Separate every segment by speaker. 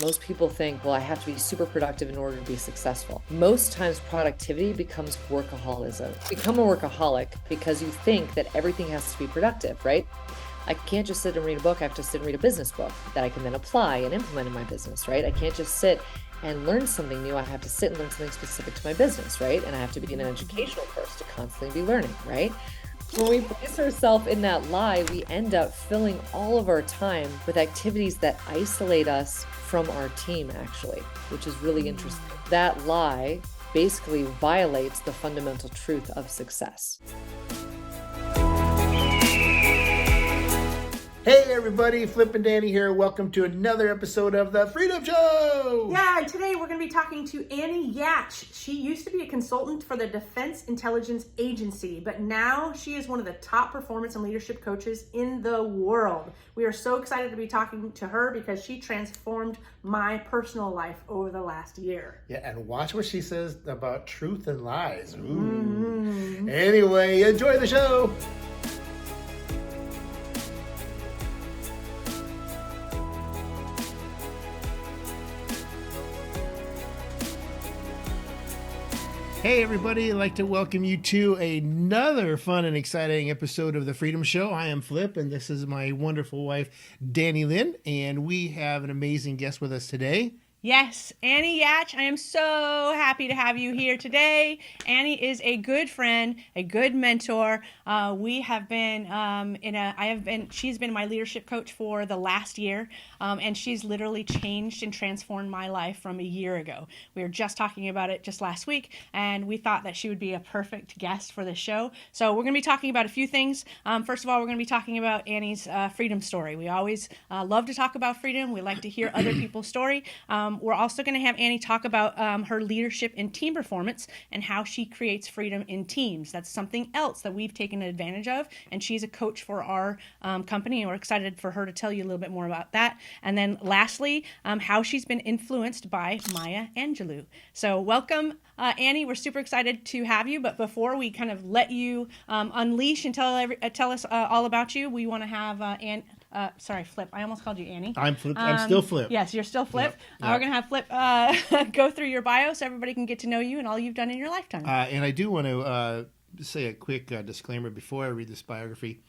Speaker 1: Most people think, well, I have to be super productive in order to be successful. Most times productivity becomes workaholism. Become a workaholic because you think that everything has to be productive, right? I can't just sit and read a book. I have to sit and read a business book that I can then apply and implement in my business, right? I can't just sit and learn something new. I have to sit and learn something specific to my business, right? And I have to be an educational person to constantly be learning, right? When we place ourselves in that lie, we end up filling all of our time with activities that isolate us from our team, actually, which is really interesting. That lie basically violates the fundamental truth of success.
Speaker 2: Hey everybody, Flip and Dani here. Welcome to another episode of The Freedom Show!
Speaker 3: Yeah, and today we're going to be talking to Anne Yatch. She used to be a consultant for the Defense Intelligence Agency, but now she is one of the top performance and leadership coaches in the world. We are so excited to be talking to her because she transformed my personal life over the last year.
Speaker 2: Yeah, and watch what she says about truth and lies. Ooh. Anyway, enjoy the show! Hey everybody, I'd like to welcome you to another fun and exciting episode of The Freedom Show. I am Flip, and this is my wonderful wife, Dani Lynn, and we have an amazing guest with us today.
Speaker 3: Yes, Anne Yatch, I am so happy to have you here today. Annie is a good friend, a good mentor. We have been she's been my leadership coach for the last year, and she's literally changed and transformed my life from a year ago. We were just talking about it just last week, and we thought that she would be a perfect guest for this show. So we're going to be talking about a few things. First of all, we're going to be talking about Annie's freedom story. We always love to talk about freedom. We like to hear other people's story. We're also going to have Annie talk about her leadership and team performance and how she creates freedom in teams. That's something else that we've taken advantage of, and she's a coach for our company, and we're excited for her to tell you a little bit more about that. And then lastly, how she's been influenced by Maya Angelo. So welcome, Annie. We're super excited to have you, but before we kind of let you unleash and tell us all about you, we want to have Anne. Sorry, Flip. I almost called you Annie.
Speaker 2: I'm Flip. I'm still Flip.
Speaker 3: Yes, you're still Flip.
Speaker 2: Yep.
Speaker 3: We're going to have Flip go through your bio so everybody can get to know you and all you've done in your lifetime.
Speaker 2: And I do want to say a quick disclaimer before I read this biography.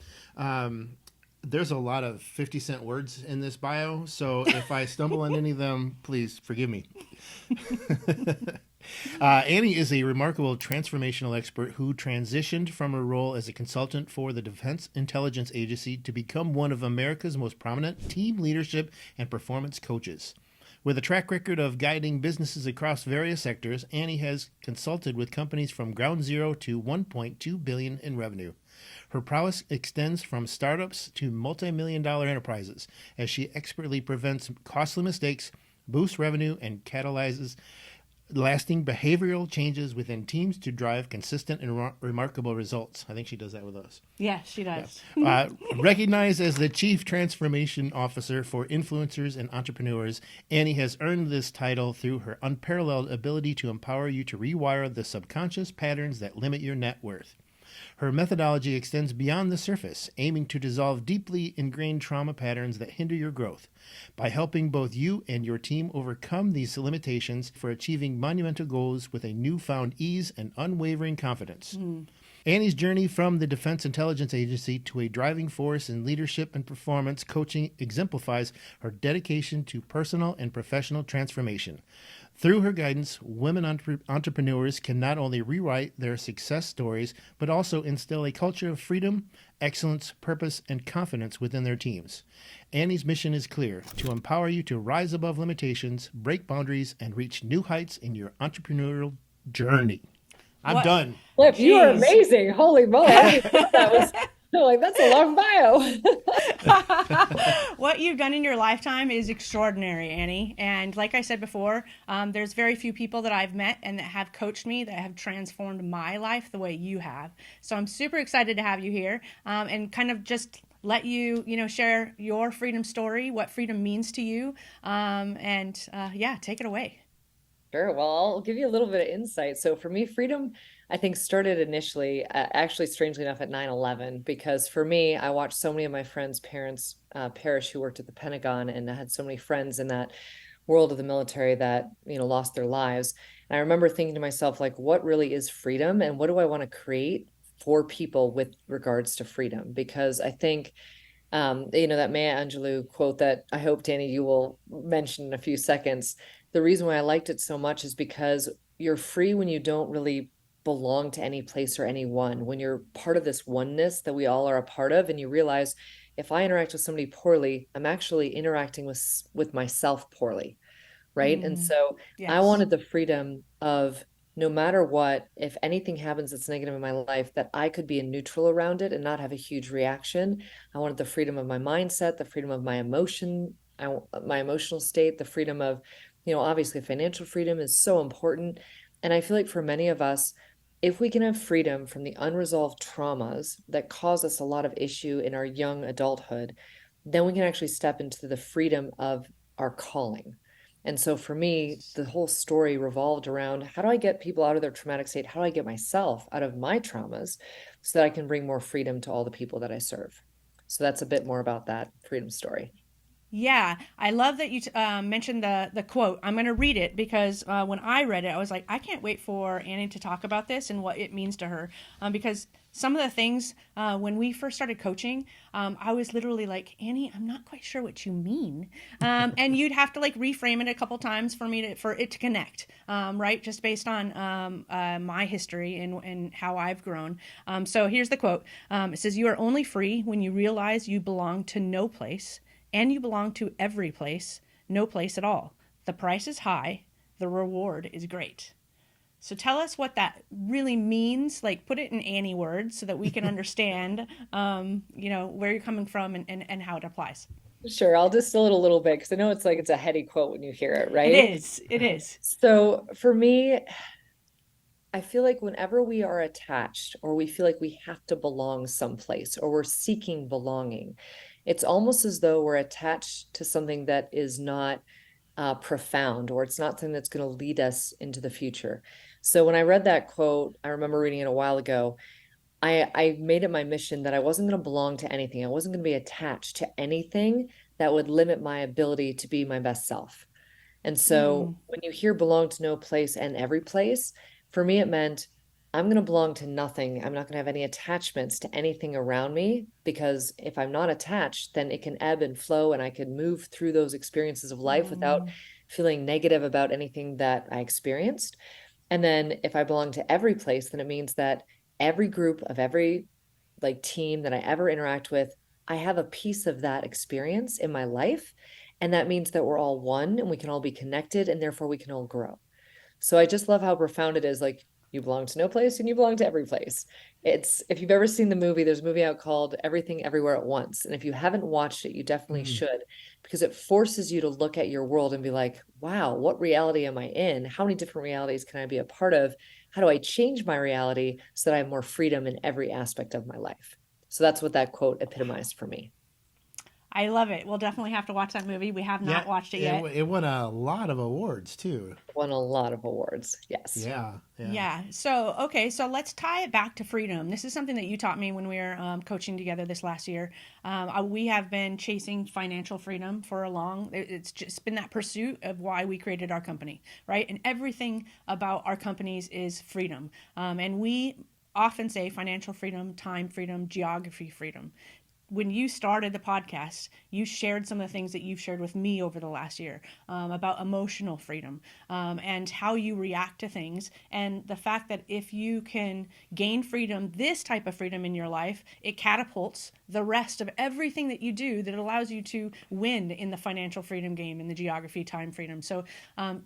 Speaker 2: There's a lot of 50-cent words in this bio, so if I stumble on any of them, please forgive me. Annie is a remarkable transformational expert who transitioned from her role as a consultant for the Defense Intelligence Agency to become one of America's most prominent team leadership and performance coaches. With a track record of guiding businesses across various sectors, Annie has consulted with companies from ground zero to $1.2 billion in revenue. Her prowess extends from startups to multi-million-dollar enterprises as she expertly prevents costly mistakes, boosts revenue, and catalyzes lasting behavioral changes within teams to drive consistent and remarkable results. I think she does that with us.
Speaker 3: Yes, she does.
Speaker 2: Yeah. Recognized as the Chief Transformation Officer for influencers and entrepreneurs, Annie has earned this title through her unparalleled ability to empower you to rewire the subconscious patterns that limit your net worth. Her methodology extends beyond the surface, aiming to dissolve deeply ingrained trauma patterns that hinder your growth. By helping both you and your team overcome these limitations for achieving monumental goals with a newfound ease and unwavering confidence. Annie's journey from the Defense Intelligence Agency to a driving force in leadership and performance coaching exemplifies her dedication to personal and professional transformation. Through her guidance, women entrepreneurs can not only rewrite their success stories, but also instill a culture of freedom, excellence, purpose, and confidence within their teams. Annie's mission is clear: to empower you to rise above limitations, break boundaries, and reach new heights in your entrepreneurial journey. I'm done.
Speaker 1: Flip, you are amazing. Holy moly. I didn't think that was... like, that's a long bio.
Speaker 3: What you've done in your lifetime is extraordinary, Annie. And like I said before, there's very few people that I've met and that have coached me that have transformed my life the way you have. So I'm super excited to have you here and kind of just let you, share your freedom story, what freedom means to you. Take it away.
Speaker 1: Sure. Well, I'll give you a little bit of insight. So for me, freedom, I think, started initially, actually, strangely enough, at 9/11, because for me, I watched so many of my friends' parents perish who worked at the Pentagon, and I had so many friends in that world of the military that, lost their lives. And I remember thinking to myself, like, what really is freedom and what do I want to create for people with regards to freedom? Because I think that Maya Angelou quote that I hope, Dani, you will mention in a few seconds. The reason why I liked it so much is because you're free when you don't really belong to any place or anyone, when you're part of this oneness that we all are a part of, and you realize if I interact with somebody poorly, I'm actually interacting with myself poorly, right? And
Speaker 3: Mm,
Speaker 1: so I
Speaker 3: yes.
Speaker 1: wanted the freedom of no matter what, if anything happens that's negative in my life, that I could be in neutral around it and not have a huge reaction. I wanted the freedom of my mindset, the freedom of my my emotional state, the freedom of, obviously financial freedom is so important. And I feel like for many of us, if we can have freedom from the unresolved traumas that cause us a lot of issue in our young adulthood, then we can actually step into the freedom of our calling. And so for me, the whole story revolved around how do I get people out of their traumatic state? How do I get myself out of my traumas so that I can bring more freedom to all the people that I serve? So that's a bit more about that freedom story.
Speaker 3: Yeah, I love that you mentioned the quote. I'm going to read it because when I read it, I was like, I can't wait for Annie to talk about this and what it means to her. Because some of the things when we first started coaching, I was literally like, Annie, I'm not quite sure what you mean, and you'd have to like reframe it a couple times for it to connect, right? Just based on my history and how I've grown. So here's the quote. It says, "You are only free when you realize you belong to no place." And you belong to every place, no place at all. The price is high, the reward is great. So tell us what that really means. Like, put it in Annie words so that we can understand, where you're coming from and how it applies.
Speaker 1: Sure, I'll distill it a little bit because I know it's a heady quote when you hear it,
Speaker 3: It
Speaker 1: right?
Speaker 3: is. It is.
Speaker 1: So for me, I feel like whenever we are attached or we feel like we have to belong someplace or we're seeking belonging, it's almost as though we're attached to something that is not profound, or it's not something that's going to lead us into the future. So when I read that quote, I remember reading it a while ago. I made it my mission that I wasn't going to belong to anything. I wasn't going to be attached to anything that would limit my ability to be my best self. And so
Speaker 3: Mm,
Speaker 1: when you hear belong to no place and every place, for me, it meant I'm going to belong to nothing. I'm not going to have any attachments to anything around me because if I'm not attached, then it can ebb and flow and I can move through those experiences of life without
Speaker 3: mm,
Speaker 1: feeling negative about anything that I experienced. And then if I belong to every place, then it means that every group of every like team that I ever interact with, I have a piece of that experience in my life. And that means that we're all one and we can all be connected and therefore we can all grow. So I just love how profound it is. Like you belong to no place and you belong to every place. It's, if you've ever seen the movie, there's a movie out called Everything Everywhere at Once. And if you haven't watched it, you definitely
Speaker 2: Mm.
Speaker 1: should, because it forces you to look at your world and be like, wow, what reality am I in? How many different realities can I be a part of? How do I change my reality so that I have more freedom in every aspect of my life? So that's what that quote epitomized for me.
Speaker 3: I love it. We'll definitely have to watch that movie. We have
Speaker 2: Yeah,
Speaker 3: not watched it yet.
Speaker 2: it won a lot of awards too.
Speaker 1: Won a lot of awards. Yes.
Speaker 2: Yeah, yeah.
Speaker 3: Yeah. So, okay. So let's tie it back to freedom. This is something that you taught me when we were coaching together this last year. We have been chasing financial freedom for a long, it's just been that pursuit of why we created our company, right? And everything about our companies is freedom. And we often say financial freedom, time freedom, geography freedom. When you started the podcast, you shared some of the things that you've shared with me over the last year, about emotional freedom, and how you react to things. And the fact that if you can gain freedom, this type of freedom in your life, it catapults the rest of everything that you do that allows you to win in the financial freedom game, in the geography, time freedom. So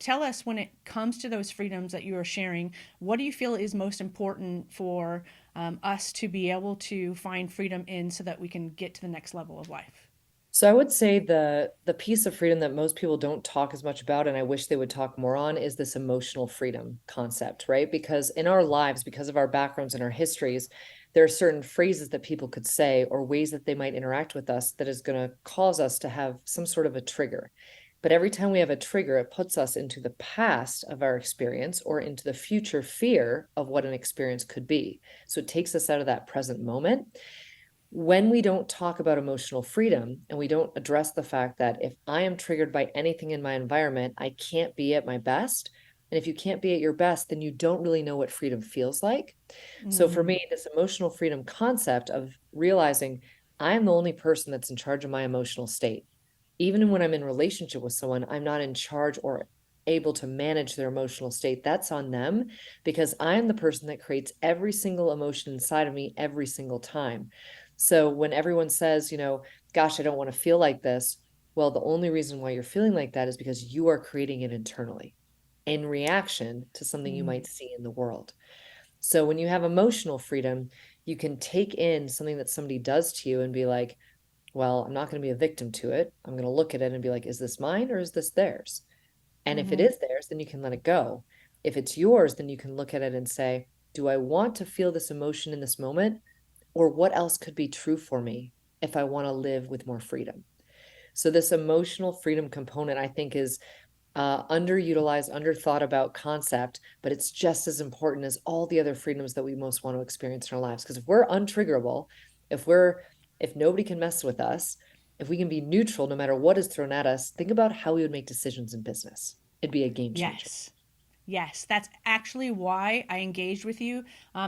Speaker 3: tell us, when it comes to those freedoms that you are sharing, what do you feel is most important for us to be able to find freedom in so that we can get to the next level of life?
Speaker 1: So I would say the piece of freedom that most people don't talk as much about, and I wish they would talk more on, is this emotional freedom concept, right? Because in our lives, because of our backgrounds and our histories, there are certain phrases that people could say or ways that they might interact with us that is going to cause us to have some sort of a trigger. But every time we have a trigger, it puts us into the past of our experience or into the future fear of what an experience could be. So it takes us out of that present moment. When we don't talk about emotional freedom and we don't address the fact that if I am triggered by anything in my environment, I can't be at my best. And if you can't be at your best, then you don't really know what freedom feels like. So for
Speaker 3: Mm,
Speaker 1: me, this emotional freedom concept of realizing I'm the only person that's in charge of my emotional state. Even when I'm in relationship with someone, I'm not in charge or able to manage their emotional state. That's on them because I'm the person that creates every single emotion inside of me every single time. So when everyone says, gosh, I don't want to feel like this, well, the only reason why you're feeling like that is because you are creating it internally in reaction to something you
Speaker 3: mm,
Speaker 1: might see in the world. So when you have emotional freedom, you can take in something that somebody does to you and be like, well, I'm not going to be a victim to it. I'm going to look at it and be like, is this mine or is this theirs? And if it
Speaker 3: mm-hmm.
Speaker 1: is theirs, then you can let it go. If it's yours, then you can look at it and say, do I want to feel this emotion in this moment? Or what else could be true for me if I want to live with more freedom? So, this emotional freedom component, I think, is underutilized, underthought about concept, but it's just as important as all the other freedoms that we most want to experience in our lives. Because if we're untriggerable, if we're if nobody can mess with us, if we can be neutral no matter what is thrown at us, think about how we would make decisions in business. It'd be a game changer.
Speaker 3: Yes. Yes, that's actually why I engaged with you.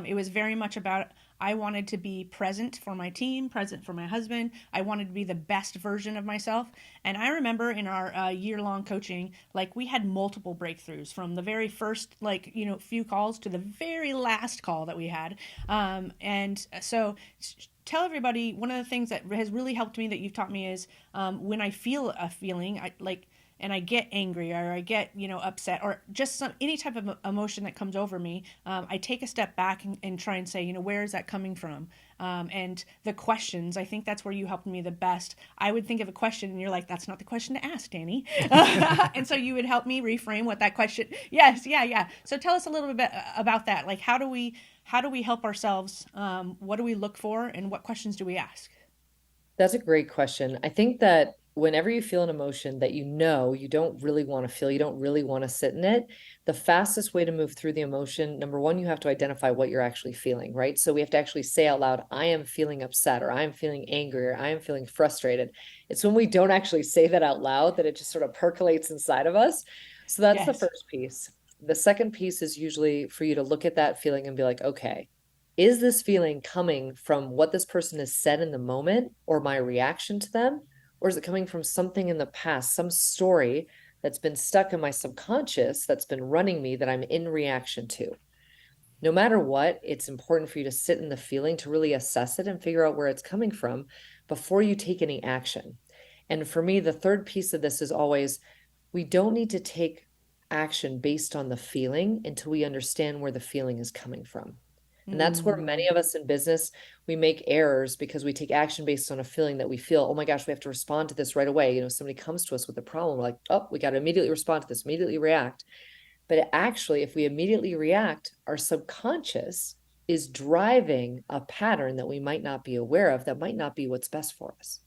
Speaker 3: It was very much about I wanted to be present for my team, present for my husband. I wanted to be the best version of myself. And I remember in our year-long coaching, like we had multiple breakthroughs from the very first, few calls to the very last call that we had. And so tell everybody one of the things that has really helped me that you've taught me is when I feel a feeling, and I get angry or I get upset or just any type of emotion that comes over me, I take a step back and try and say, where is that coming from? And the questions, I think that's where you helped me the best. I would think of a question and you're like, that's not the question to ask, Dani. And so you would help me reframe what that question. Yes, yeah, yeah. So tell us a little bit about that. Like how do we help ourselves? What do we look for, and what questions do we ask?
Speaker 1: That's a great question. I think that whenever you feel an emotion that you don't really want to feel, you don't really want to sit in it, the fastest way to move through the emotion, number one, you have to identify what you're actually feeling, right? So we have to actually say out loud, I am feeling upset, or I am feeling angry, or I am feeling frustrated. It's when we don't actually say that out loud that it just sort of percolates inside of us. So that's the
Speaker 3: Yes.
Speaker 1: first piece. The second piece is usually for you to look at that feeling and be like, okay, is this feeling coming from what this person has said in the moment or my reaction to them? Or is it coming from something in the past, some story that's been stuck in my subconscious that's been running me that I'm in reaction to? No matter what, it's important for you to sit in the feeling to really assess it and figure out where it's coming from before you take any action. And for me, the third piece of this is always we don't need to take action based on the feeling until we understand where the feeling is coming from. And that's where
Speaker 3: Mm,
Speaker 1: many of us in business, we make errors because we take action based on a feeling that we feel, oh my gosh, we have to respond to this right away. Somebody comes to us with a problem, we're like, oh, we got to immediately respond to this, immediately react. But actually, if we immediately react, our subconscious is driving a pattern that we might not be aware of, that might not be what's best for us.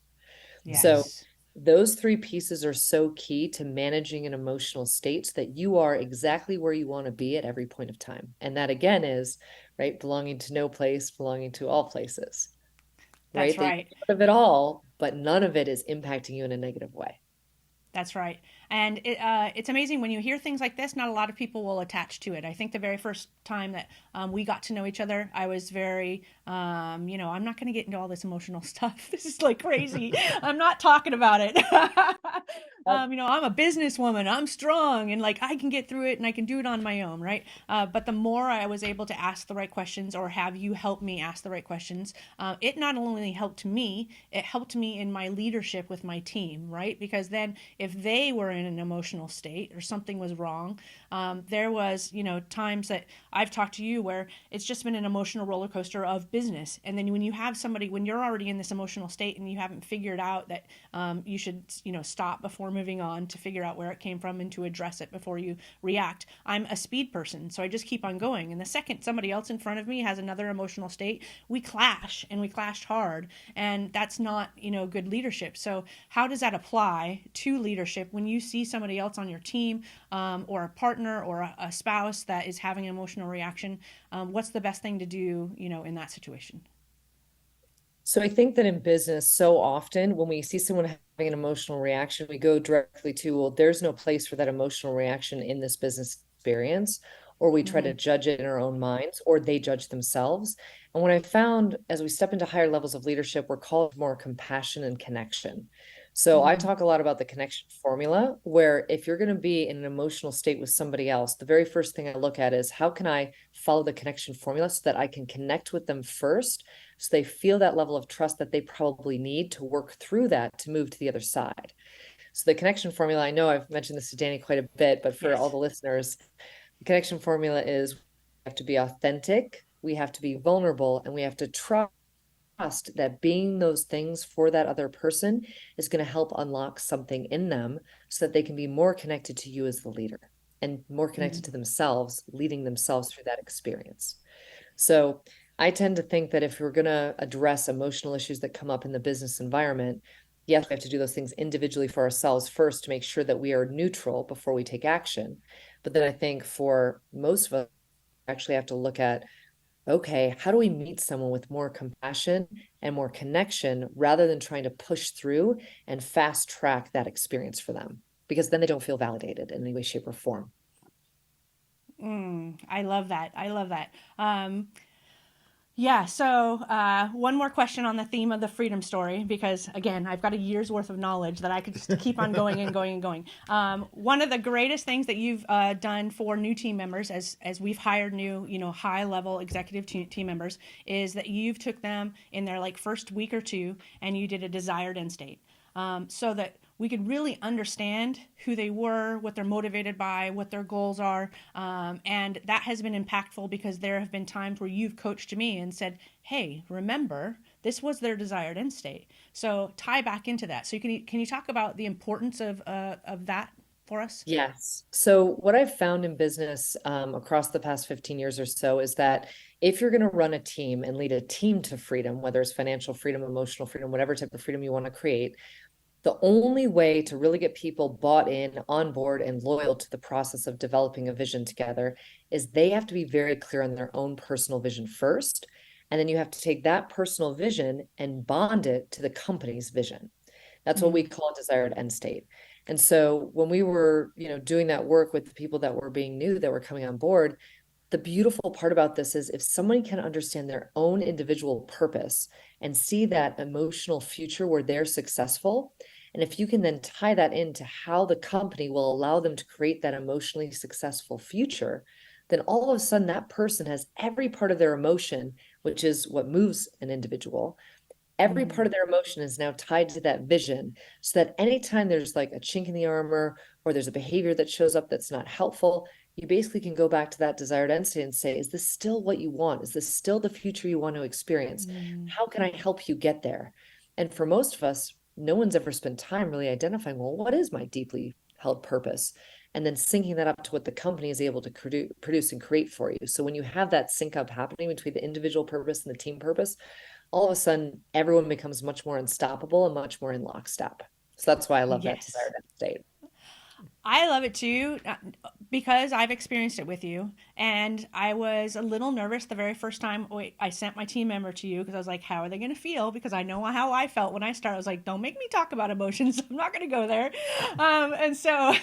Speaker 1: So
Speaker 3: yes.
Speaker 1: those three pieces are so key to managing an emotional state so that you are exactly where you want to be at every point of time. And that again is, right, belonging to no place, belonging to all places,
Speaker 3: That's
Speaker 1: right? That you're
Speaker 3: right.
Speaker 1: part of it all, but none of it is impacting you in a negative way.
Speaker 3: That's right. And it's amazing when you hear things like this, not a lot of people will attach to it. I think the very first time that we got to know each other, I was very, I'm not going to get into all this emotional stuff. This is like crazy. I'm not talking about it. I'm a businesswoman. I'm strong and like I can get through it and I can do it on my own, right? But the more I was able to ask the right questions or have you help me ask the right questions, it not only helped me, it helped me in my leadership with my team, right? Because then if they were in an emotional state or something was wrong, there was, times that I've talked to you where it's just been an emotional roller coaster of business. And then when you have somebody, when you're already in this emotional state and you haven't figured out that you should, stop before moving on to figure out where it came from and to address it before you react. I'm a speed person, so I just keep on going. And the second somebody else in front of me has another emotional state, we clash and we clashed hard. And that's not, good leadership. So how does that apply to leadership when you see somebody else on your team or a partner or a spouse that is having an emotional reaction? What's the best thing to do, in that situation?
Speaker 1: So I think that in business, so often when we see someone having an emotional reaction, we go directly to, well, there's no place for that emotional reaction in this business experience, or we try to
Speaker 3: Mm-hmm.
Speaker 1: judge it in our own minds, or they judge themselves. And what I found as we step into higher levels of leadership, we're called more compassion and connection. So I
Speaker 3: Mm-hmm.
Speaker 1: talk a lot about the connection formula, where if you're going to be in an emotional state with somebody else, the very first thing I look at is how can I follow the connection formula so that I can connect with them first, so they feel that level of trust that they probably need to work through that to move to the other side. So the connection formula, I know I've mentioned this to Dani quite a bit, but for all
Speaker 3: Yes.
Speaker 1: the listeners, the connection formula is we have to be authentic, we have to be vulnerable, and we have to trust that being those things for that other person is going to help unlock something in them so that they can be more connected to you as the leader and more
Speaker 3: Mm-hmm.
Speaker 1: connected to themselves, leading themselves through that experience. So I tend to think that if we're going to address emotional issues that come up in the business environment, yes, we have to do those things individually for ourselves first to make sure that we are neutral before we take action. But then I think for most of us, we actually have to look at, okay, how do we meet someone with more compassion and more connection rather than trying to push through and fast track that experience for them? Because then they don't feel validated in any way, shape, or form.
Speaker 3: I love that. I love that. Yeah, so one more question on the theme of the freedom story, because again, I've got a year's worth of knowledge that I could just keep on going and going and going. One of the greatest things that you've done for new team members, as we've hired new, high level executive team members, is that you've took them in their like first week or two, and you did a desired end state, so that we could really understand who they were, what they're motivated by, what their goals are. And that has been impactful because there have been times where you've coached me and said, hey, remember, this was their desired end state. So tie back into that. So can you talk about the importance of that for us?
Speaker 1: Yes. So, what I've found in business across the past 15 years or so is that if you're going to run a team and lead a team to freedom, whether it's financial freedom, emotional freedom, whatever type of freedom you want to create, the only way to really get people bought in, on board, and loyal to the process of developing a vision together is they have to be very clear on their own personal vision first. And then you have to take that personal vision and bond it to the company's vision. That's what we
Speaker 3: Mm-hmm.
Speaker 1: call a desired end state. And so when we were, doing that work with the people that were being new, that were coming on board, the beautiful part about this is if someone can understand their own individual purpose and see that emotional future where they're successful, and if you can then tie that into how the company will allow them to create that emotionally successful future, then all of a sudden that person has every part of their emotion, which is what moves an individual. Every
Speaker 3: Mm-hmm.
Speaker 1: part of their emotion is now tied to that vision, so that anytime there's like a chink in the armor or there's a behavior that shows up that's not helpful, you basically can go back to that desired end state and say, is this still what you want? Is this still the future you want to experience?
Speaker 3: Mm-hmm.
Speaker 1: How can I help you get there? And for most of us, no one's ever spent time really identifying, well, what is my deeply held purpose? And then syncing that up to what the company is able to produce and create for you. So when you have that sync up happening between the individual purpose and the team purpose, all of a sudden everyone becomes much more unstoppable and much more in lockstep. So that's why I love that
Speaker 3: Yes.
Speaker 1: desired end state.
Speaker 3: I love it too because I've experienced it with you. And I was a little nervous the very first time I sent my team member to you because I was like, how are they going to feel? Because I know how I felt when I started. I was like, don't make me talk about emotions. I'm not going to go there. And so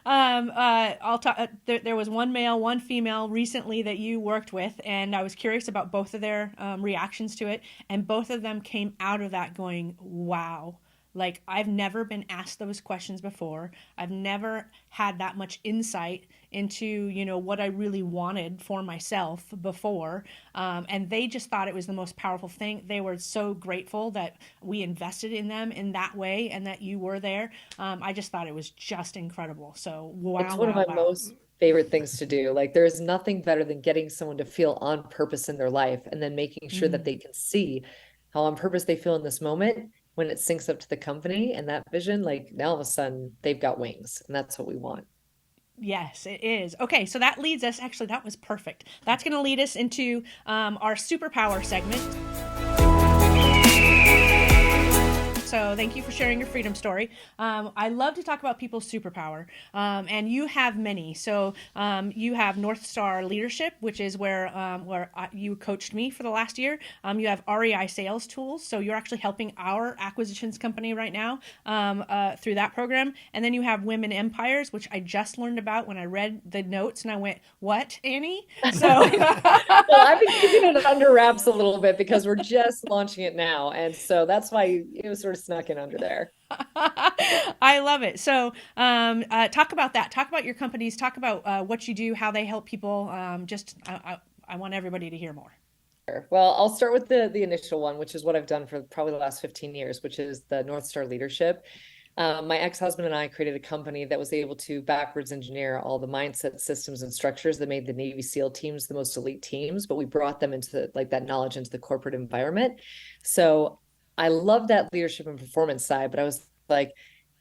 Speaker 3: I'll talk. There was one male, one female recently that you worked with, and I was curious about both of their reactions to it. And both of them came out of that going, wow. Like, I've never been asked those questions before. I've never had that much insight into, what I really wanted for myself before. And they just thought it was the most powerful thing. They were so grateful that we invested in them in that way and that you were there. I just thought it was just incredible. So,
Speaker 1: It's
Speaker 3: wow,
Speaker 1: one of
Speaker 3: wow,
Speaker 1: my
Speaker 3: wow.
Speaker 1: most favorite things to do. Like there is nothing better than getting someone to feel on purpose in their life and then making sure that
Speaker 3: Mm.
Speaker 1: they can see how on purpose they feel in this moment when it syncs up to the company and that vision, like now all of a sudden they've got wings and that's what we want.
Speaker 3: Yes, it is. Okay, so that leads us, actually, that was perfect. That's going to lead us into our superpower segment. So thank you for sharing your freedom story. I love to talk about people's superpower, and you have many. So you have NorthStar Leadership, which is where you coached me for the last year. You have REI Sales Tools, so you're actually helping our acquisitions company right now through that program. And then you have Women Empires, which I just learned about when I read the notes, and I went, "What, Annie?" So
Speaker 1: Well, I've been keeping it under wraps a little bit because we're just launching it now. And so that's why it was sort of snuck in under there.
Speaker 3: I love it. So talk about that. Talk about your companies. Talk about what you do, how they help people. I want everybody to hear more.
Speaker 1: Well, I'll start with the initial one, which is what I've done for probably the last 15 years, which is the NorthStar Leadership. My ex-husband and I created a company that was able to backwards engineer all the mindset systems and structures that made the Navy SEAL teams the most elite teams, but we brought them into like that knowledge into the corporate environment. So I love that leadership and performance side, but I was like,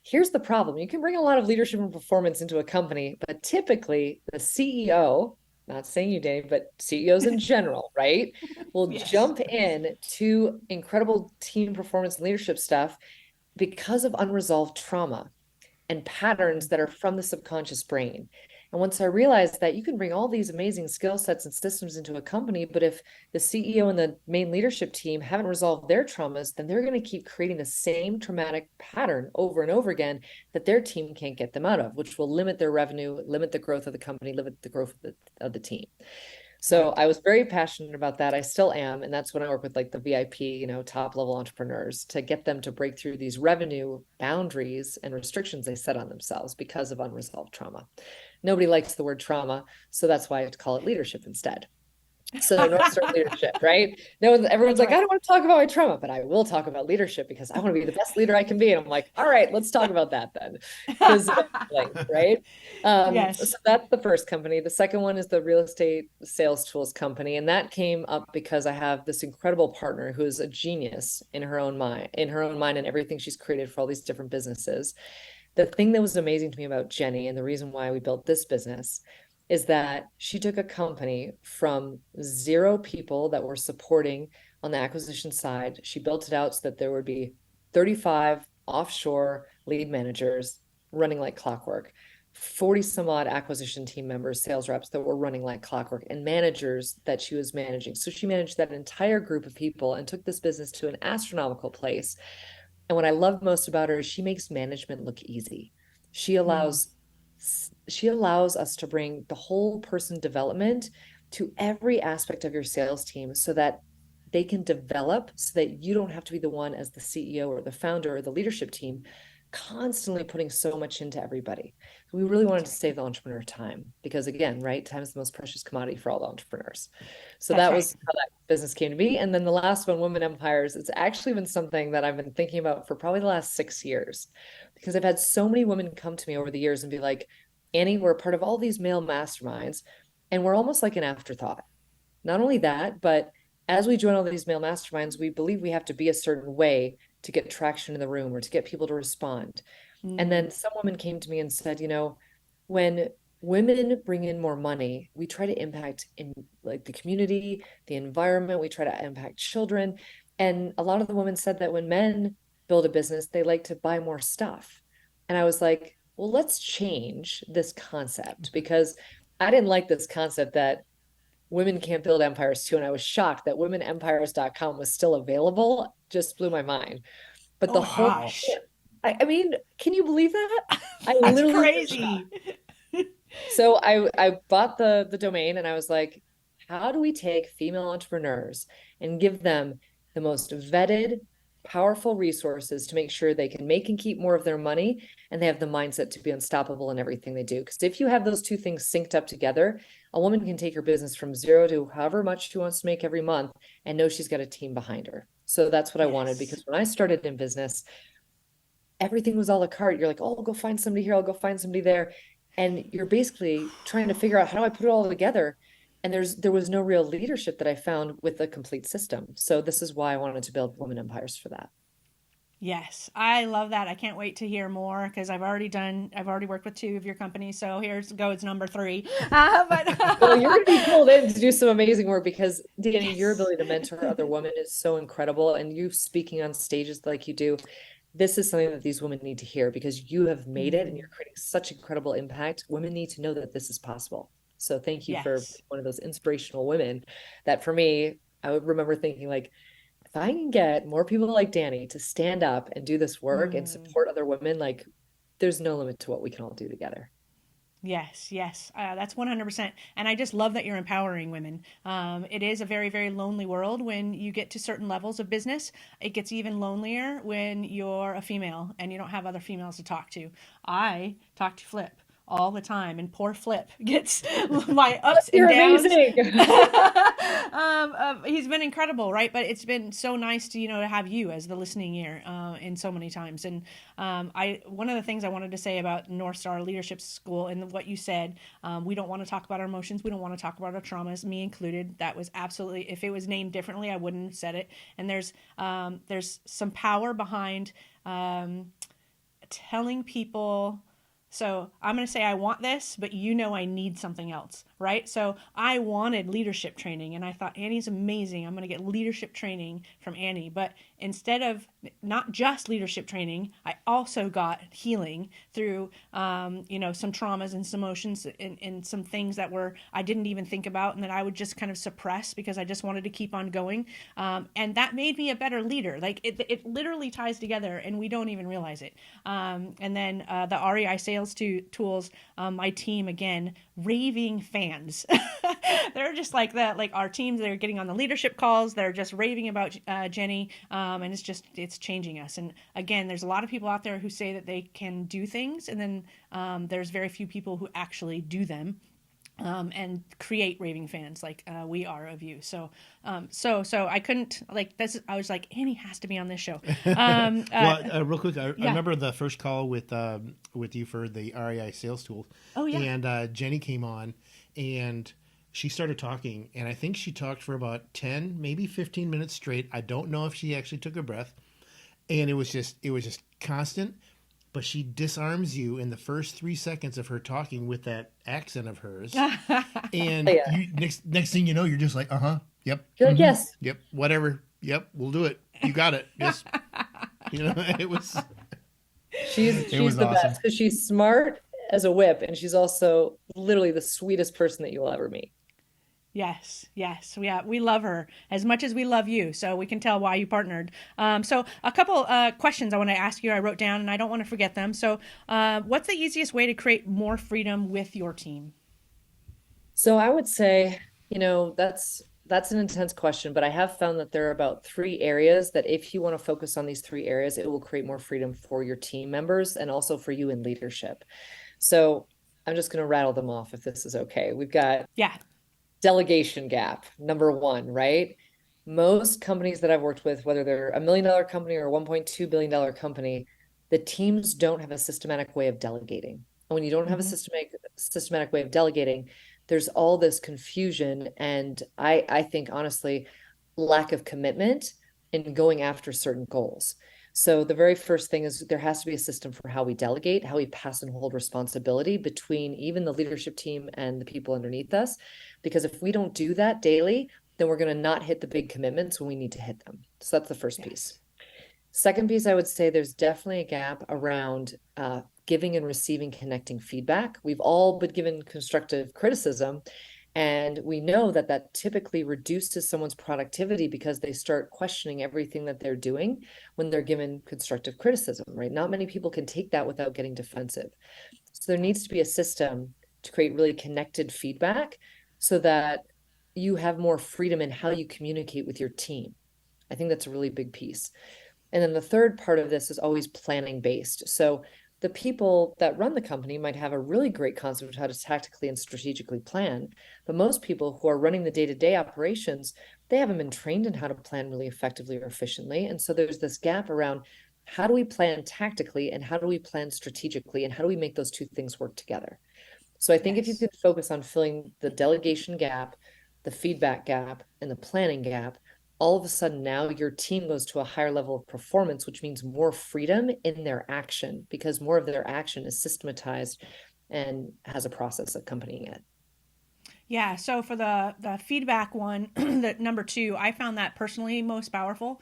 Speaker 1: here's the problem. You can bring a lot of leadership and performance into a company, but typically the CEO, not saying you, Dani, but CEOs in general, right, will
Speaker 3: Yes.
Speaker 1: jump in to incredible team performance and leadership stuff because of unresolved trauma and patterns that are from the subconscious brain. And once I realized that you can bring all these amazing skill sets and systems into a company, but if the CEO and the main leadership team haven't resolved their traumas, then they're going to keep creating the same traumatic pattern over and over again that their team can't get them out of, which will limit their revenue, limit the growth of the company, limit the growth of the team. So I was very passionate about that. I still am. And that's when I work with like the VIP, top level entrepreneurs to get them to break through these revenue boundaries and restrictions they set on themselves because of unresolved trauma. Nobody likes the word trauma. So that's why I have to call it leadership instead. So NorthStar Leadership, right? Everyone's like, I don't want to talk about my trauma, but I will talk about leadership because I want to be the best leader I can be. And I'm like, all right, let's talk about that then. Right?
Speaker 3: Yes.
Speaker 1: So that's the first company. The second one is the real estate sales tools company. And that came up because I have this incredible partner who is a genius in her own mind and everything she's created for all these different businesses. The thing that was amazing to me about Jenny and the reason why we built this business is that she took a company from 0 people that were supporting on the acquisition side. She built it out so that there would be 35 offshore lead managers running like clockwork, 40 some odd acquisition team members, sales reps that were running like clockwork, and managers that she was managing. So she managed that entire group of people and took this business to an astronomical place. And what I love most about her is she makes management look easy. She allows us to bring the whole person development to every aspect of your sales team so that they can develop so that you don't have to be the one as the CEO or the founder or the leadership team constantly putting so much into everybody. We really wanted to save the entrepreneur time because again, right, time is the most precious commodity for all the entrepreneurs. So that was how that business came to be. And then the last one, Women Empires, it's actually been something that I've been thinking about for probably the last 6 years because I've had so many women come to me over the years and be like, Annie, we're a part of all these male masterminds and we're almost like an afterthought. Not only that, but as we join all these male masterminds, we believe we have to be a certain way to get traction in the room or to get people to respond. And then some woman came to me and said, when women bring in more money, we try to impact in like the community, the environment, we try to impact children. And a lot of the women said that when men build a business, they like to buy more stuff. And I was like, well, let's change this concept because I didn't like this concept that women can't build empires too. And I was shocked that womenempires.com was still available. Just blew my mind. But the whole, I mean, can you believe that?
Speaker 3: That's crazy.
Speaker 1: So I bought the domain and I was like, how do we take female entrepreneurs and give them the most vetted, powerful resources to make sure they can make and keep more of their money and they have the mindset to be unstoppable in everything they do? Because if you have those two things synced up together, a woman can take her business from 0 to however much she wants to make every month and know she's got a team behind her. So that's what I wanted because when I started in business, everything was a la carte. You're like, oh, I'll go find somebody here. I'll go find somebody there. And you're basically trying to figure out how do I put it all together? And there was no real leadership that I found with a complete system. So this is why I wanted to build Women Empires for that.
Speaker 3: Yes, I love that. I can't wait to hear more because I've already worked with 2 of your companies. So here's goes number 3.
Speaker 1: Well, you're going to be pulled in to do some amazing work because Dani, your ability to mentor other women is so incredible. And you speaking on stages like you do, this is something that these women need to hear because you have made it and
Speaker 3: Mm,
Speaker 1: you're creating such incredible impact. Women need to know that this is possible. So thank you for
Speaker 3: yes.
Speaker 1: one of those inspirational women that for me, I would remember thinking like, if I can get more people like Dani to stand up and do this work and
Speaker 3: Mm.
Speaker 1: support other women, like there's no limit to what we can all do together.
Speaker 3: Yes, yes, that's 100%. And I just love that you're empowering women. It is a very, very lonely world when you get to certain levels of business. It gets even lonelier when you're a female and you don't have other females to talk to. I talk to Flip all the time, and poor Flip gets my ups and
Speaker 1: You're
Speaker 3: downs.
Speaker 1: amazing.
Speaker 3: He's been incredible, right? But it's been so nice to to have you as the listening ear in so many times. And I one of the things I wanted to say about NorthStar Leadership School and what you said, we don't want to talk about our emotions, we don't want to talk about our traumas, me included. That was absolutely, if it was named differently, I wouldn't have said it. And there's some power behind telling people, so I'm going to say I want this, but I need something else, right? So I wanted leadership training, and I thought Annie's amazing. I'm going to get leadership training from Annie. But instead of not just leadership training, I also got healing through, some traumas and some emotions and some things that I didn't even think about and that I would just kind of suppress because I just wanted to keep on going. And that made me a better leader. Like it literally ties together, and we don't even realize it. And then the REI sales tools, my team again, raving fans. They're just like that, like our teams. They're getting on the leadership calls. They're just raving about Jenny, and it's changing us. And again, there's a lot of people out there who say that they can do things, and then there's very few people who actually do them. And create raving fans like we are of you. So I couldn't like this. I was like, Annie has to be on this show.
Speaker 2: Well, real quick, I
Speaker 3: Yeah.
Speaker 2: remember the first call with you for the REI sales tool.
Speaker 3: Oh yeah.
Speaker 2: And Jenny came on, and she started talking, and I think she talked for about 10, maybe 15 minutes straight. I don't know if she actually took a breath, and it was just constant. But she disarms you in the first 3 seconds of her talking with that accent of hers, and
Speaker 1: Yeah.
Speaker 2: you next thing you know, you're just like, yep,
Speaker 1: You're like, yes,
Speaker 2: yep, whatever, yep, we'll do it. You got it. Just it was it
Speaker 1: she's
Speaker 2: was
Speaker 1: the
Speaker 2: awesome.
Speaker 1: best because she's smart as a whip and she's also literally the sweetest person that you'll ever meet.
Speaker 3: Yes, yes, we love her as much as we love you, so we can tell why you partnered. So a couple questions I want to ask you. I wrote down, and I don't want to forget them. So, what's the easiest way to create more freedom with your team?
Speaker 1: So I would say, that's an intense question, but I have found that there are about three areas that if you want to focus on these three areas, it will create more freedom for your team members and also for you in leadership. So I'm just going to rattle them off if this is okay. We've got
Speaker 3: Yeah.
Speaker 1: delegation gap, number one, right? Most companies that I've worked with, whether they're $1 million company or a $1.2 billion company, the teams don't have a systematic way of delegating. And when you don't have a
Speaker 3: Hmm.
Speaker 1: systematic way of delegating, there's all this confusion and I think honestly, lack of commitment in going after certain goals. So the very first thing is there has to be a system for how we delegate, how we pass and hold responsibility between even the leadership team and the people underneath us. Because if we don't do that daily, then we're going to not hit the big commitments when we need to hit them. So that's the first piece.
Speaker 3: Yes.
Speaker 1: Second piece, I would say there's definitely a gap around giving and receiving connecting feedback. We've all been given constructive criticism, and we know that that typically reduces someone's productivity because they start questioning everything that they're doing when they're given constructive criticism, right? Not many people can take that without getting defensive. So there needs to be a system to create really connected feedback so that you have more freedom in how you communicate with your team. I think that's a really big piece. And then the third part of this is always planning based. So the people that run the company might have a really great concept of how to tactically and strategically plan, but most people who are running the day-to-day operations, they haven't been trained in how to plan really effectively or efficiently. And so there's this gap around how do we plan tactically and how do we plan strategically and how do we make those two things work together? So I think if you
Speaker 3: Yes.
Speaker 1: could focus on filling the delegation gap, the feedback gap, and the planning gap, all of a sudden now your team goes to a higher level of performance, which means more freedom in their action because more of their action is systematized and has a process accompanying it.
Speaker 3: Yeah, so for the feedback one, the number two, I found that personally most powerful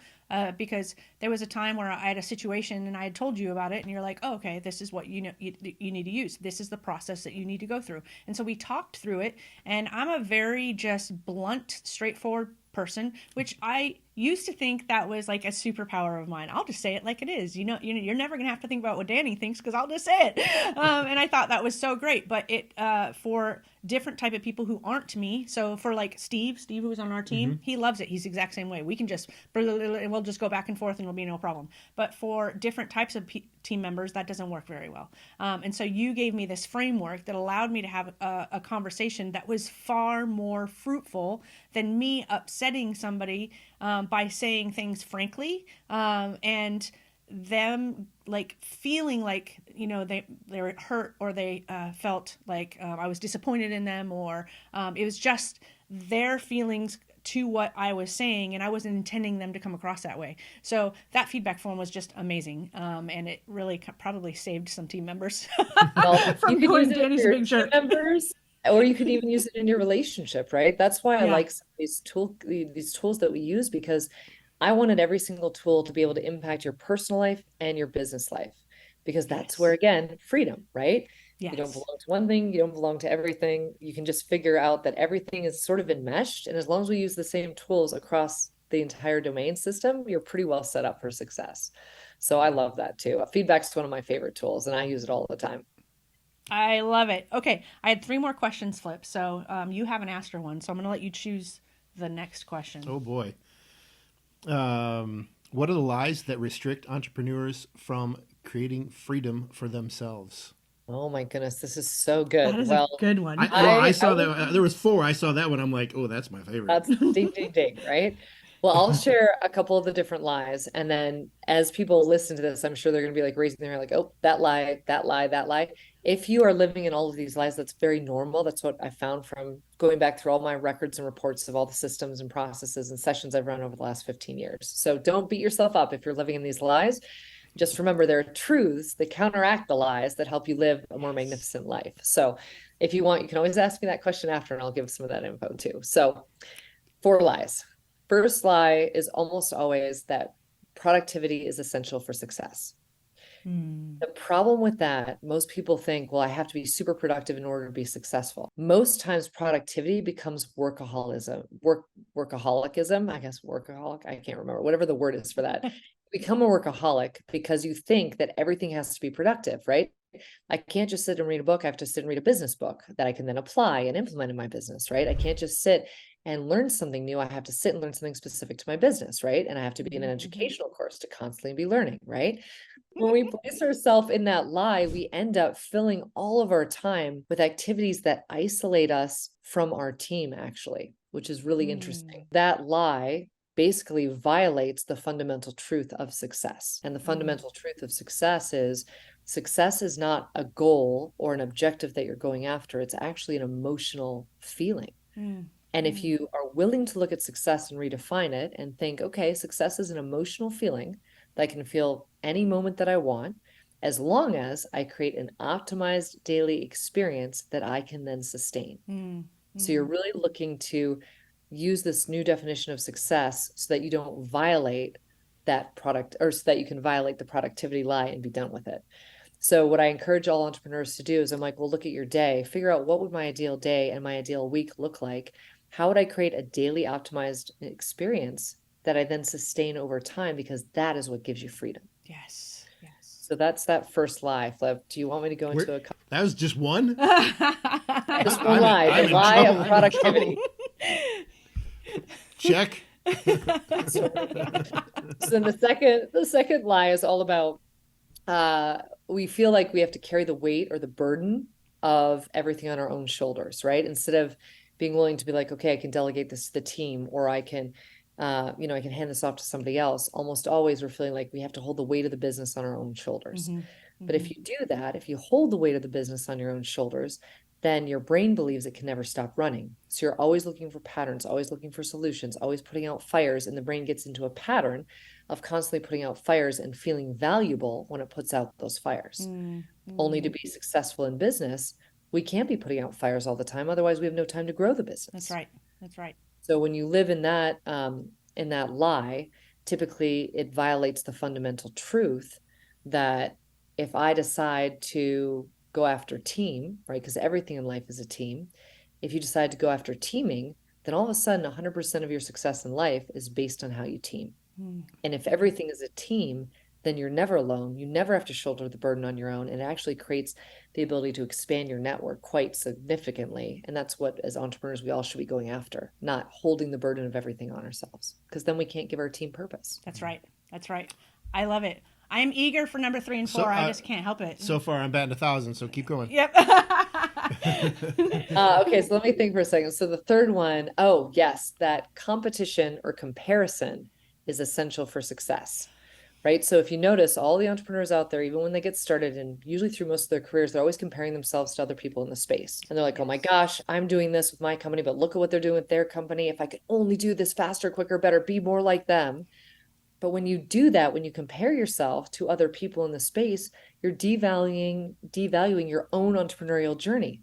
Speaker 3: because there was a time where I had a situation and I had told you about it, and you're like, "Oh, okay, this is what you need to use. This is the process that you need to go through." And so we talked through it, and I'm a very just blunt, straightforward person, which I used to think that was like a superpower of mine. I'll just say it like it is. You're never gonna have to think about what Dani thinks because I'll just say it. And I thought that was so great. But it for different type of people who aren't me. So for like Steve who was on our team, he loves it. He's the exact same way. We can just and we'll just go back and forth and it'll be no problem. But for different types of team members, that doesn't work very well. And so you gave me this framework that allowed me to have a conversation that was far more fruitful than me upsetting somebody by saying things frankly and them like feeling like they were hurt or they felt like I was disappointed in them or it was just their feelings to what I was saying and I wasn't intending them to come across that way. So that feedback form was just amazing and it really probably saved some team members
Speaker 1: Well, you
Speaker 3: from
Speaker 1: could use
Speaker 3: going
Speaker 1: it in
Speaker 3: Dani's
Speaker 1: your
Speaker 3: big
Speaker 1: team
Speaker 3: shirt.
Speaker 1: members, or you could even use it in your relationship, right? That's why I
Speaker 3: Yeah.
Speaker 1: like some of these tools that we use, because I wanted every single tool to be able to impact your personal life and your business life, because that's where,
Speaker 3: Yes.
Speaker 1: again, freedom, right? You don't
Speaker 3: Yes.
Speaker 1: belong to one thing, you don't belong to everything. You can just figure out that everything is sort of enmeshed. And as long as we use the same tools across the entire domain system, you're pretty well set up for success. So I love that too. Feedback's one of my favorite tools, and I use it all the time.
Speaker 3: I love it. Okay, I had three more questions, Flip. So you haven't asked her one, so I'm going to let you choose the next question.
Speaker 2: Oh boy. What are the lies that restrict entrepreneurs from creating freedom for themselves?
Speaker 1: Oh my goodness, this is so
Speaker 3: That
Speaker 1: good.
Speaker 3: is a
Speaker 1: Well,
Speaker 3: good one.
Speaker 2: I
Speaker 1: I
Speaker 2: saw that
Speaker 1: would,
Speaker 2: there was four. I saw that one. I'm like, oh, that's my favorite.
Speaker 1: that's ding ding ding, right? Well, I'll share a couple of the different lies, and then as people listen to this, I'm sure they're going to be like raising their hand, like, "Oh, that lie, that lie, that lie." If you are living in all of these lies, that's very normal. That's what I found from going back through all my records and reports of all the systems and processes and sessions I've run over the last 15 years. So don't beat yourself up if you're living in these lies. Just remember there are truths that counteract the lies that help you live a more
Speaker 3: Yes.
Speaker 1: magnificent life. So if you want, you can always ask me that question after, and I'll give some of that info too. So, four lies. First lie is almost always that productivity is essential for success.
Speaker 3: Hmm.
Speaker 1: The problem with that, most people think, well, I have to be super productive in order to be successful. Most times productivity becomes workaholicism, I guess workaholic, I can't remember, whatever the word is for that. Become a workaholic because you think that everything has to be productive, right? I can't just sit and read a book. I have to sit and read a business book that I can then apply and implement in my business, right? I can't just sit and learn something new. I have to sit and learn something specific to my business, right? And I have to be in an educational course to constantly be learning, right? When we place ourselves in that lie, we end up filling all of our time with activities that isolate us from our team, actually, which is really interesting. That lie basically violates the fundamental truth of success. And the fundamental truth of success is not a goal or an objective that you're going after. It's actually an emotional feeling. And if you are willing to look at success and redefine it and think, okay, success is an emotional feeling that I can feel any moment that I want, as long as I create an optimized daily experience that I can then sustain. So you're really looking to use this new definition of success so that you don't violate that product, or so that you can violate the productivity lie and be done with it. So what I encourage all entrepreneurs to do is I'm like, well, look at your day, figure out what would my ideal day and my ideal week look like. How would I create a daily optimized experience that I then sustain over time? Because that is what gives you freedom.
Speaker 3: Yes. Yes.
Speaker 1: So that's that first lie, Flip. Do you want me to go into a
Speaker 2: That was just one.
Speaker 1: just one lie,
Speaker 2: I'm
Speaker 1: the
Speaker 2: in
Speaker 1: lie
Speaker 2: trouble.
Speaker 1: of productivity?
Speaker 2: Check.
Speaker 1: So then the second lie is all about we feel like we have to carry the weight or the burden of everything on our own shoulders, right? Instead of being willing to be like, okay, I can delegate this to the team, or I can, I can hand this off to somebody else. Almost always we're feeling like we have to hold the weight of the business on our own shoulders. But if you do that, if you hold the weight of the business on your own shoulders, then your brain believes it can never stop running. So you're always looking for patterns, always looking for solutions, always putting out fires, and the brain gets into a pattern of constantly putting out fires and feeling valuable when it puts out those fires. Only to be successful in business, we can't be putting out fires all the time. Otherwise, we have no time to grow the business.
Speaker 3: That's right. That's right.
Speaker 1: So when you live in that lie, typically it violates the fundamental truth that if I decide to go after team, right? Because everything in life is a team. If you decide to go after teaming, then all of a sudden 100% of your success in life is based on how you team. And if everything is a team, then you're never alone. You never have to shoulder the burden on your own. And it actually creates the ability to expand your network quite significantly. And that's what, as entrepreneurs, we all should be going after, not holding the burden of everything on ourselves, because then we can't give our team purpose.
Speaker 3: That's right. That's right. I love it. I am eager for number 3 and 4. I just can't help it.
Speaker 2: So far, I'm batting 1,000, so keep going.
Speaker 3: Yep.
Speaker 1: Okay, so let me think for a second. So the third one, oh, yes, that competition or comparison is essential for success. Right. So if you notice, all the entrepreneurs out there, even when they get started and usually through most of their careers, they're always comparing themselves to other people in the space. And they're like, oh my gosh, I'm doing this with my company, but look at what they're doing with their company. If I could only do this faster, quicker, better, be more like them. But when you do that, when you compare yourself to other people in the space, you're devaluing your own entrepreneurial journey.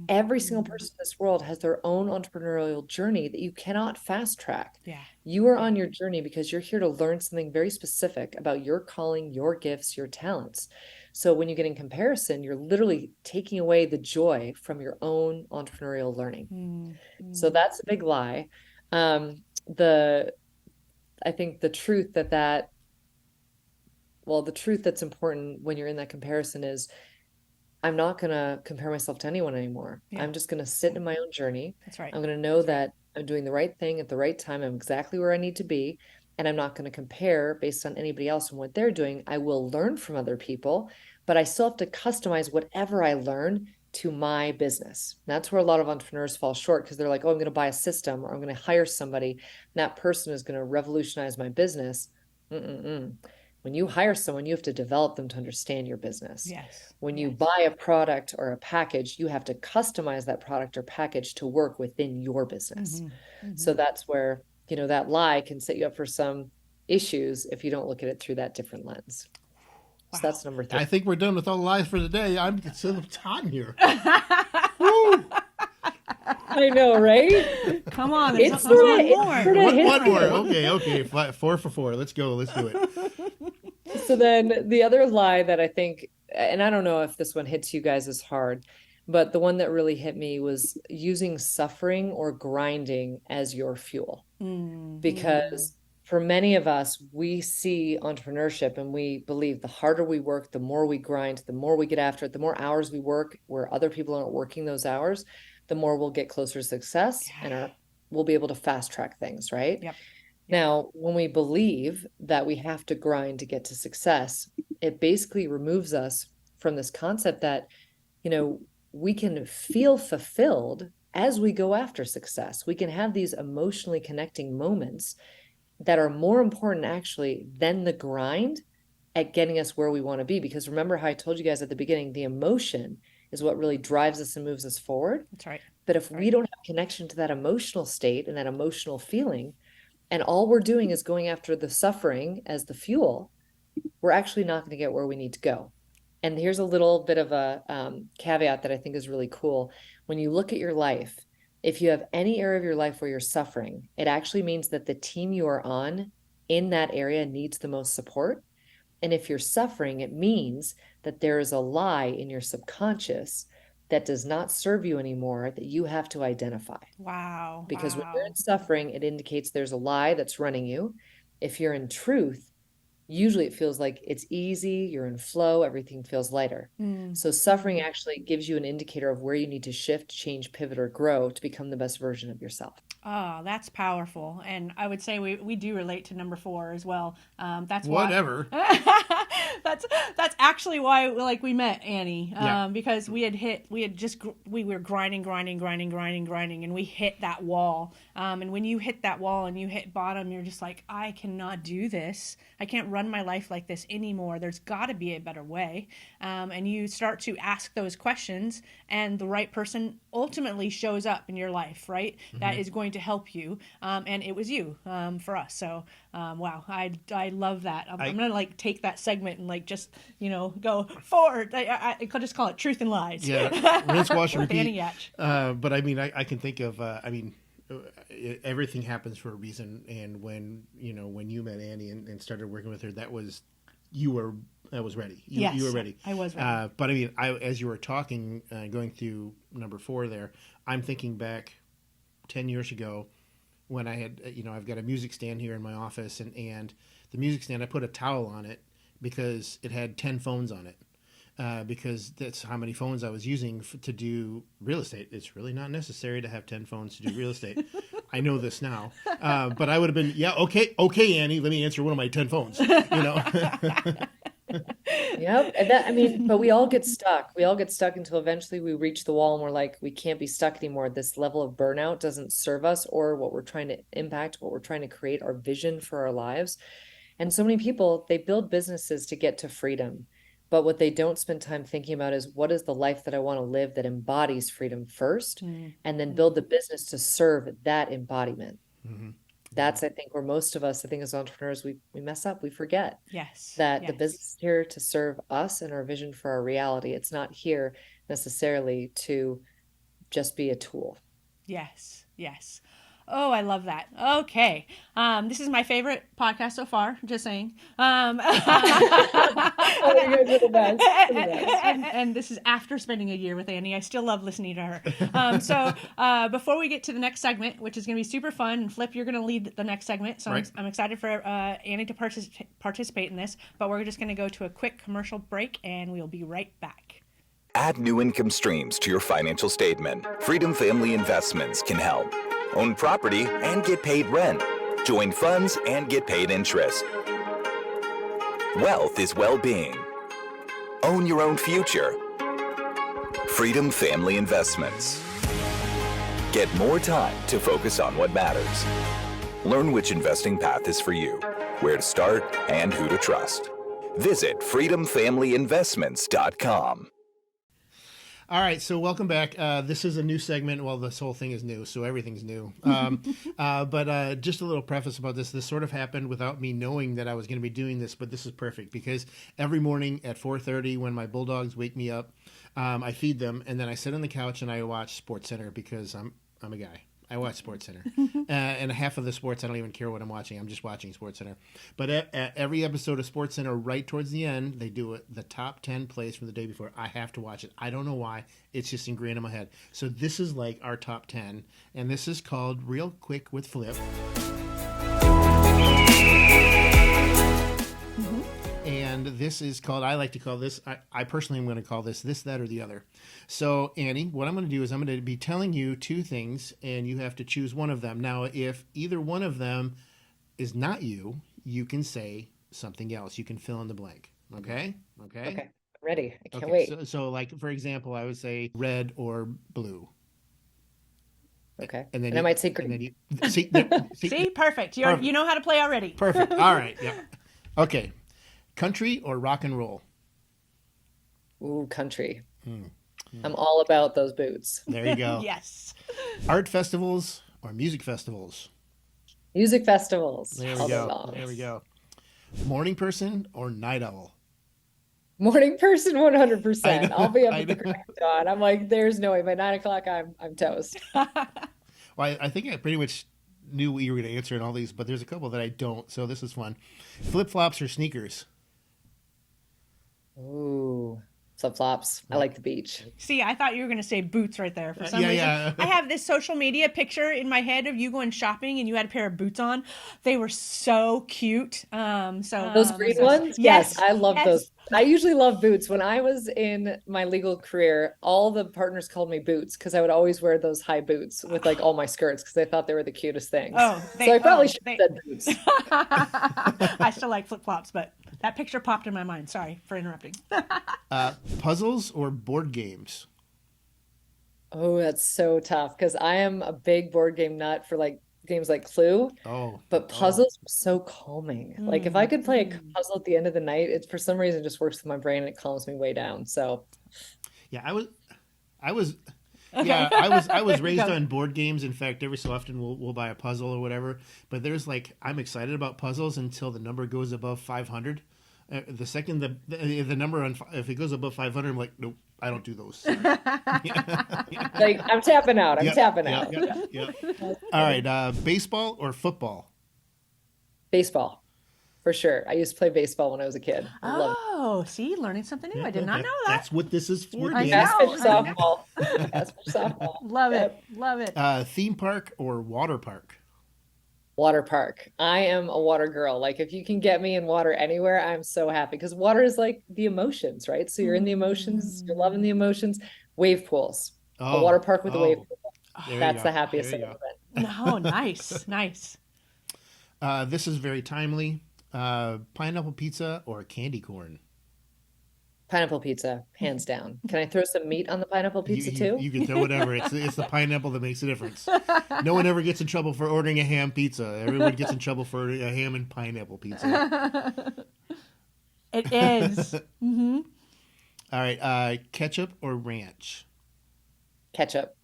Speaker 1: Every single person in this world has their own entrepreneurial journey that you cannot fast track.
Speaker 3: Yeah.
Speaker 1: You are on your journey because you're here to learn something very specific about your calling, your gifts, your talents. So when you get in comparison, you're literally taking away the joy from your own entrepreneurial learning. So that's a big lie. I think the truth the truth that's important when you're in that comparison is I'm not going to compare myself to anyone anymore.
Speaker 3: Yeah.
Speaker 1: I'm just going to sit in my own journey.
Speaker 3: That's right.
Speaker 1: I'm going to know that I'm doing the right thing at the right time. I'm exactly where I need to be. And I'm not going to compare based on anybody else and what they're doing. I will learn from other people, but I still have to customize whatever I learn to my business. That's where a lot of entrepreneurs fall short because they're like, oh, I'm going to buy a system or I'm going to hire somebody. And that person is going to revolutionize my business. When you hire someone, you have to develop them to understand your business.
Speaker 3: Yes.
Speaker 1: When you buy a product or a package, you have to customize that product or package to work within your business. So that's where, that lie can set you up for some issues if you don't look at it through that different lens. So that's number 3.
Speaker 2: I think we're done with all the lies for the day. I'm still time here.
Speaker 1: I know, right?
Speaker 3: Come on,
Speaker 1: It's
Speaker 3: one more.
Speaker 2: One more. Okay. 4 for 4. Let's go. Let's do it.
Speaker 1: So then the other lie that I think, and I don't know if this one hits you guys as hard, but the one that really hit me was using suffering or grinding as your fuel. Because for many of us, we see entrepreneurship and we believe the harder we work, the more we grind, the more we get after it, the more hours we work where other people aren't working those hours, the more we'll get closer to success and we'll be able to fast track things, right?
Speaker 3: Yep.
Speaker 1: Now, when we believe that we have to grind to get to success, it basically removes us from this concept that, we can feel fulfilled as we go after success. We can have these emotionally connecting moments that are more important actually than the grind at getting us where we want to be. Because remember how I told you guys at the beginning, the emotion is what really drives us and moves us forward.
Speaker 3: That's right.
Speaker 1: But if we don't have connection to that emotional state and that emotional feeling, and all we're doing is going after the suffering as the fuel, we're actually not going to get where we need to go. And here's a little bit of a caveat that I think is really cool. When you look at your life, if you have any area of your life where you're suffering, it actually means that the team you are on in that area needs the most support. And if you're suffering, it means that there is a lie in your subconscious that does not serve you anymore that you have to identify.
Speaker 3: Wow.
Speaker 1: Because when you're in suffering, it indicates there's a lie that's running you. If you're in truth, usually it feels like it's easy, you're in flow, everything feels lighter. So suffering actually gives you an indicator of where you need to shift, change, pivot, or grow to become the best version of yourself.
Speaker 3: Oh, that's powerful. And I would say we do relate to number 4 as well. That's
Speaker 2: whatever.
Speaker 3: That's actually why we met Annie, because we were grinding, and we hit that wall. And when you hit that wall and you hit bottom, you're just like, I cannot do this. I can't run my life like this anymore. There's got to be a better way. And you start to ask those questions, and the right person ultimately shows up in your life, right? That is going to help you, and it was you for us. So wow, I love that. I'm gonna like take that segment and like just go forward. I could just call it Truth and Lies.
Speaker 2: Yeah, rinse, wash,
Speaker 3: With Anne
Speaker 2: repeat.
Speaker 3: Yatch.
Speaker 2: But I mean, I can think of, everything happens for a reason. And when you met Annie and started working with her, that was ready.
Speaker 3: Yes,
Speaker 2: You were ready.
Speaker 3: I was ready.
Speaker 2: But I mean, as you were talking, going through number 4 there, I'm thinking back 10 years ago when I had, I've got a music stand here in my office, and the music stand, I put a towel on it because it had 10 phones on it. Because that's how many phones I was using to do real estate. It's really not necessary to have 10 phones to do real estate. I know this now. But I would have been, okay, Annie, let me answer one of my 10 phones.
Speaker 1: Yep. And but we all get stuck. We all get stuck until eventually we reach the wall and we're like, we can't be stuck anymore. This level of burnout doesn't serve us or what we're trying to impact, what we're trying to create, our vision for our lives. And so many people, they build businesses to get to freedom. But what they don't spend time thinking about is what is the life that I want to live that embodies freedom first, and then build the business to serve that embodiment.
Speaker 2: Mm-hmm.
Speaker 1: That's, I think, where most of us, I think as entrepreneurs, we mess up. We forget
Speaker 3: Yes.
Speaker 1: that the business is here to serve us and our vision for our reality. It's not here necessarily to just be a tool.
Speaker 3: Yes. Yes. Oh, I love that. Okay. This is my favorite podcast so far, just saying.
Speaker 1: Oh, you guys are the best.
Speaker 3: And this is after spending a year with Annie. I still love listening to her. So before we get to the next segment, which is going to be super fun, and Flip, you're going to lead the next segment. So
Speaker 2: right.
Speaker 3: I'm excited for Annie to participate in this. But we're just going to go to a quick commercial break, and we'll be right back.
Speaker 4: Add new income streams to your financial statement. Freedom Family Investments can help. Own property and get paid rent. Join funds and get paid interest. Wealth is well-being. Own your own future. Freedom Family Investments. Get more time to focus on what matters. Learn which investing path is for you, where to start, and who to trust. Visit freedomfamilyinvestments.com.
Speaker 2: All right, so welcome back. This is a new segment. Well, this whole thing is new, so everything's new. But just a little preface about this. This sort of happened without me knowing that I was going to be doing this, but this is perfect because every morning at 4:30 when my bulldogs wake me up, I feed them, and then I sit on the couch and I watch SportsCenter because I'm a guy. I watch SportsCenter. And half of the sports, I don't even care what I'm watching. I'm just watching SportsCenter. But at every episode of SportsCenter, right towards the end, they do the top 10 plays from the day before. I have to watch it. I don't know why. It's just ingrained in my head. So this is like our top 10. And this is called Real Quick with Flip. And this is called, I like to call this, I personally am going to call this, that, or the other. So, Annie, what I'm going to do is I'm going to be telling you 2 things, and you have to choose one of them. Now, if either one of them is not you, you can say something else. You can fill in the blank. Okay?
Speaker 1: Okay. Ready. I can't wait.
Speaker 2: So, like, for example, I would say red or blue.
Speaker 1: Okay.
Speaker 2: And then
Speaker 1: I might say green.
Speaker 2: And then
Speaker 3: See? Perfect. You know how to play already.
Speaker 2: Perfect. All right. Yeah. Okay. Country or rock and roll?
Speaker 1: Ooh, country. I'm all about those boots.
Speaker 2: There you go.
Speaker 3: Yes.
Speaker 2: Art festivals or music festivals?
Speaker 1: Music festivals.
Speaker 2: There we go. There we go. Morning person or night owl?
Speaker 1: Morning person, 100%. I'll be up at the crack of dawn. I'm like, there's no way. By 9 o'clock, I'm toast.
Speaker 2: Well, I think I pretty much knew what you were going to answer in all these, but there's a couple that I don't, so this is fun. Flip-flops or sneakers?
Speaker 1: Ooh, flip-flops. I like the beach.
Speaker 3: See, I thought you were going to say boots right there for some reason.
Speaker 2: Yeah.
Speaker 3: I have this social media picture in my head of you going shopping and you had a pair of boots on. They were so cute.
Speaker 1: Those green ones? Yes, I love those. I usually love boots. When I was in my legal career, all the partners called me Boots because I would always wear those high boots with like all my skirts because they thought they were the cutest things. So I probably should have said boots.
Speaker 3: I still like flip-flops, but that picture popped in my mind. Sorry for interrupting.
Speaker 2: Puzzles or board games?
Speaker 1: Oh, that's so tough because I am a big board game nut for like games like Clue. But puzzles are so calming. Like if I could play a puzzle at the end of the night, it for some reason just works with my brain and it calms me way down. So
Speaker 2: yeah, I was Yeah, I was raised
Speaker 3: Go.
Speaker 2: on board games. In fact, every so often we'll buy a puzzle or whatever. But there's like I'm excited about puzzles until the number goes above 500. The second the number on if it goes above 500, I'm like, nope, I don't do those.
Speaker 1: Like I'm tapping out. I'm
Speaker 2: Yep,
Speaker 1: tapping
Speaker 2: yep,
Speaker 1: out.
Speaker 2: yep, yep. All right, baseball or football?
Speaker 1: Baseball, for sure. I used to play baseball when I was a kid. I love it.
Speaker 3: Oh, see, learning something new. I did not know that.
Speaker 2: That's what this is for.
Speaker 3: I
Speaker 2: Dan.
Speaker 1: That's
Speaker 3: know.
Speaker 1: for softball. That's for softball.
Speaker 3: Love
Speaker 1: Yep.
Speaker 3: it. Love it.
Speaker 2: Theme park or water park?
Speaker 1: Water park. I am a water girl. Like if you can get me in water anywhere, I'm so happy because water is like the emotions, right? So you're in the emotions, you're loving the emotions. Wave pools. A water park with a wave pool.
Speaker 2: There you
Speaker 1: That's
Speaker 2: go.
Speaker 1: the happiest
Speaker 2: There
Speaker 1: thing
Speaker 2: you
Speaker 1: I've
Speaker 2: go.
Speaker 1: been.
Speaker 3: Oh, nice. Nice.
Speaker 2: This is very timely. Pineapple pizza or candy corn?
Speaker 1: Pineapple pizza, hands down. Can I throw some meat on the pineapple pizza too?
Speaker 2: You can throw whatever. It's the pineapple that makes a difference. No one ever gets in trouble for ordering a ham pizza. Everyone gets in trouble for a ham and pineapple pizza.
Speaker 3: It is. Mm-hmm.
Speaker 2: All right, ketchup or ranch?
Speaker 1: Ketchup,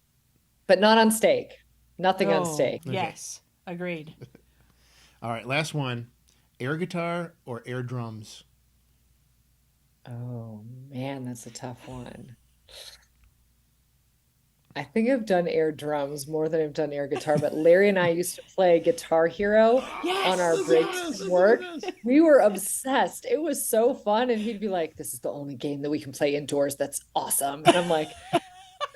Speaker 1: but not on steak. Nothing on
Speaker 3: Oh,
Speaker 1: steak.
Speaker 3: yes. Agreed.
Speaker 2: All right, last one. Air guitar or air drums?
Speaker 1: Oh man, that's a tough one. I think I've done air drums more than I've done air guitar, but Larry and I used to play Guitar Hero on our breaks from work. We were obsessed. It was so fun. And he'd be like, this is the only game that we can play indoors. That's awesome. And I'm like,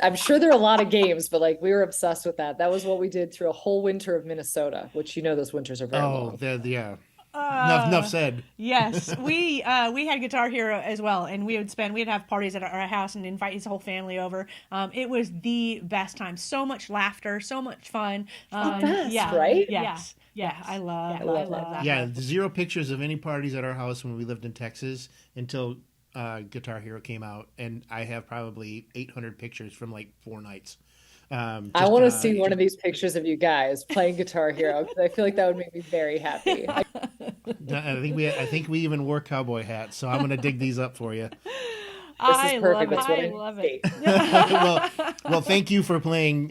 Speaker 1: I'm sure there are a lot of games, but like we were obsessed with that. That was what we did through a whole winter of Minnesota, which those winters are very long.
Speaker 2: Yeah. Enough said.
Speaker 3: Yes, we had Guitar Hero as well, and we'd have parties at our house and invite his whole family over. It was the best time. So much laughter, so much fun.
Speaker 1: Best, right?
Speaker 3: Yes. Yeah, I love that.
Speaker 2: Yeah, zero pictures of any parties at our house when we lived in Texas until Guitar Hero came out, and I have probably 800 pictures from like 4 nights.
Speaker 1: I want to see one of these pictures of you guys playing Guitar Hero because I feel like that would make me very happy.
Speaker 2: I think we even wore cowboy hats, so I'm gonna dig these up for you.
Speaker 1: This is perfect. That's what
Speaker 3: I love it.
Speaker 2: well, thank you for playing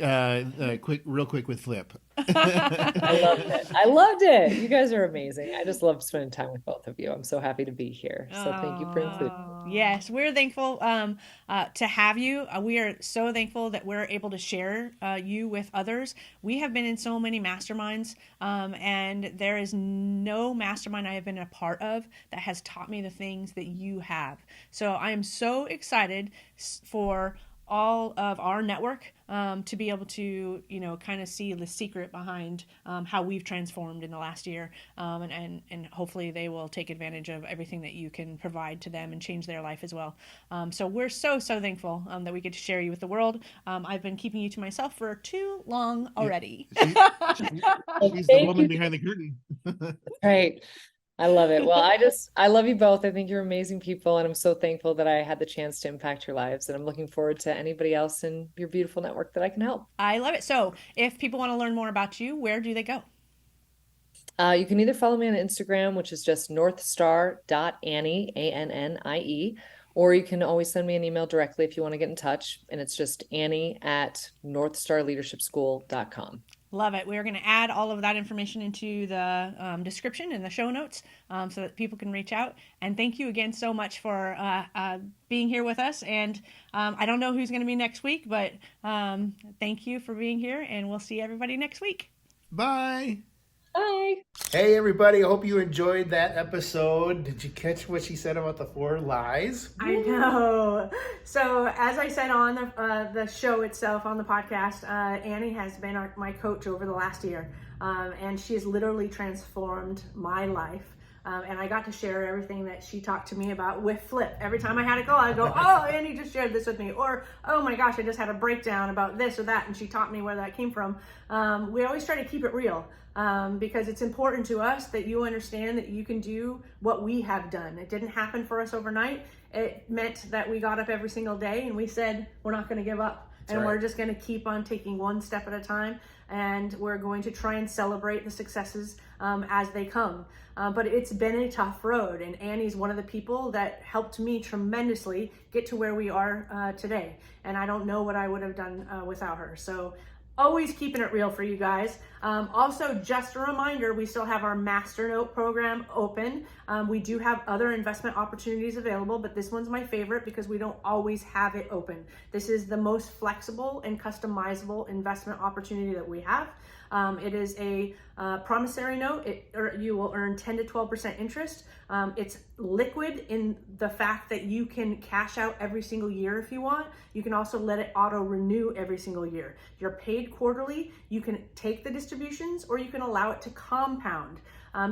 Speaker 2: real quick with Flip.
Speaker 1: I loved it. I loved it. You guys are amazing. I just love spending time with both of you. I'm so happy to be here. So thank you for including me.
Speaker 3: Yes, we're thankful to have you. We are so thankful that we're able to share you with others. We have been in so many masterminds, and there is no mastermind I have been a part of that has taught me the things that you have. So I am so excited for all of our network to be able to, kind of see the secret behind how we've transformed in the last year. And hopefully they will take advantage of everything that you can provide to them and change their life as well. So we're so thankful that we get to share you with the world. I've been keeping you to myself for too long already.
Speaker 2: She's the woman behind the curtain.
Speaker 1: Right. I love it. Well, I love you both. I think you're amazing people, and I'm so thankful that I had the chance to impact your lives. And I'm looking forward to anybody else in your beautiful network that I can help.
Speaker 3: I love it. So if people want to learn more about you, where do they go?
Speaker 1: You can either follow me on Instagram, which is just northstar.annie, ANNIE, or you can always send me an email directly if you want to get in touch. And it's just Annie@NorthStarLeadershipSchool.com.
Speaker 3: Love it. We're going to add all of that information into the description and the show notes so that people can reach out. And thank you again so much for being here with us. And I don't know who's going to be next week, but thank you for being here. And we'll see everybody next week.
Speaker 2: Bye.
Speaker 1: Bye.
Speaker 2: Hey, everybody. I hope you enjoyed that episode. Did you catch what she said about the 4 lies?
Speaker 3: I know. So as I said on the show itself, on the podcast, Annie has been my coach over the last year. And she has literally transformed my life. And I got to share everything that she talked to me about with Flip. Every time I had a call, I'd go, oh, Annie just shared this with me. Or, oh my gosh, I just had a breakdown about this or that. And she taught me where that came from. We always try to keep it real because it's important to us that you understand that you can do what we have done. It didn't happen for us overnight. It meant that we got up every single day and we said, we're not going to give up. and
Speaker 2: right.
Speaker 3: we're just going to keep on taking one step at a time, and we're going to try and celebrate the successes as they come. But it's been a tough road, and Annie's one of the people that helped me tremendously get to where we are today. And I don't know what I would have done without her. So always keeping it real for you guys. Also, just a reminder, we still have our Masternote program open. We do have other investment opportunities available, but this one's my favorite because we don't always have it open. This is the most flexible and customizable investment opportunity that we have. It is a promissory note. You will earn 10 to 12% interest. It's liquid in the fact that you can cash out every single year if you want. You can also let it auto renew every single year. You're paid quarterly. You can take the distributions or you can allow it to compound.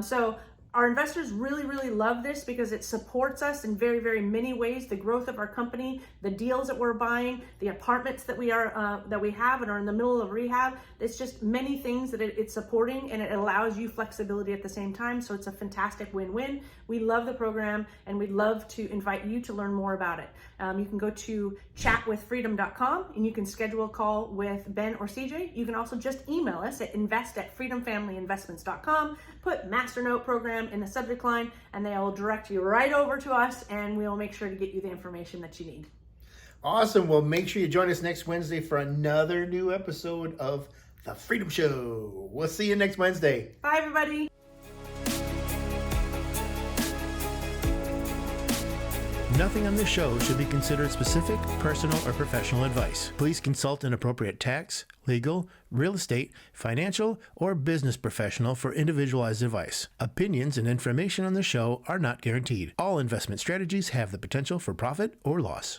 Speaker 3: So our investors really, really love this because it supports us in very, very many ways. The growth of our company, the deals that we're buying, the apartments that we have and are in the middle of rehab. It's just many things that it's supporting, and it allows you flexibility at the same time. So it's a fantastic win-win. We love the program, and we'd love to invite you to learn more about it. You can go to chatwithfreedom.com and you can schedule a call with Ben or CJ. You can also just email us at invest@freedomfamilyinvestments.com. Put Masternote program in the subject line, and they will direct you right over to us, and we will make sure to get you the information that you need.
Speaker 2: Awesome. Well, make sure you join us next Wednesday for another new episode of The Freedom Show. We'll see you next Wednesday.
Speaker 3: Bye, everybody.
Speaker 2: Nothing on this show should be considered specific, personal, or professional advice. Please consult an appropriate tax, legal, real estate, financial, or business professional for individualized advice. Opinions and information on the show are not guaranteed. All investment strategies have the potential for profit or loss.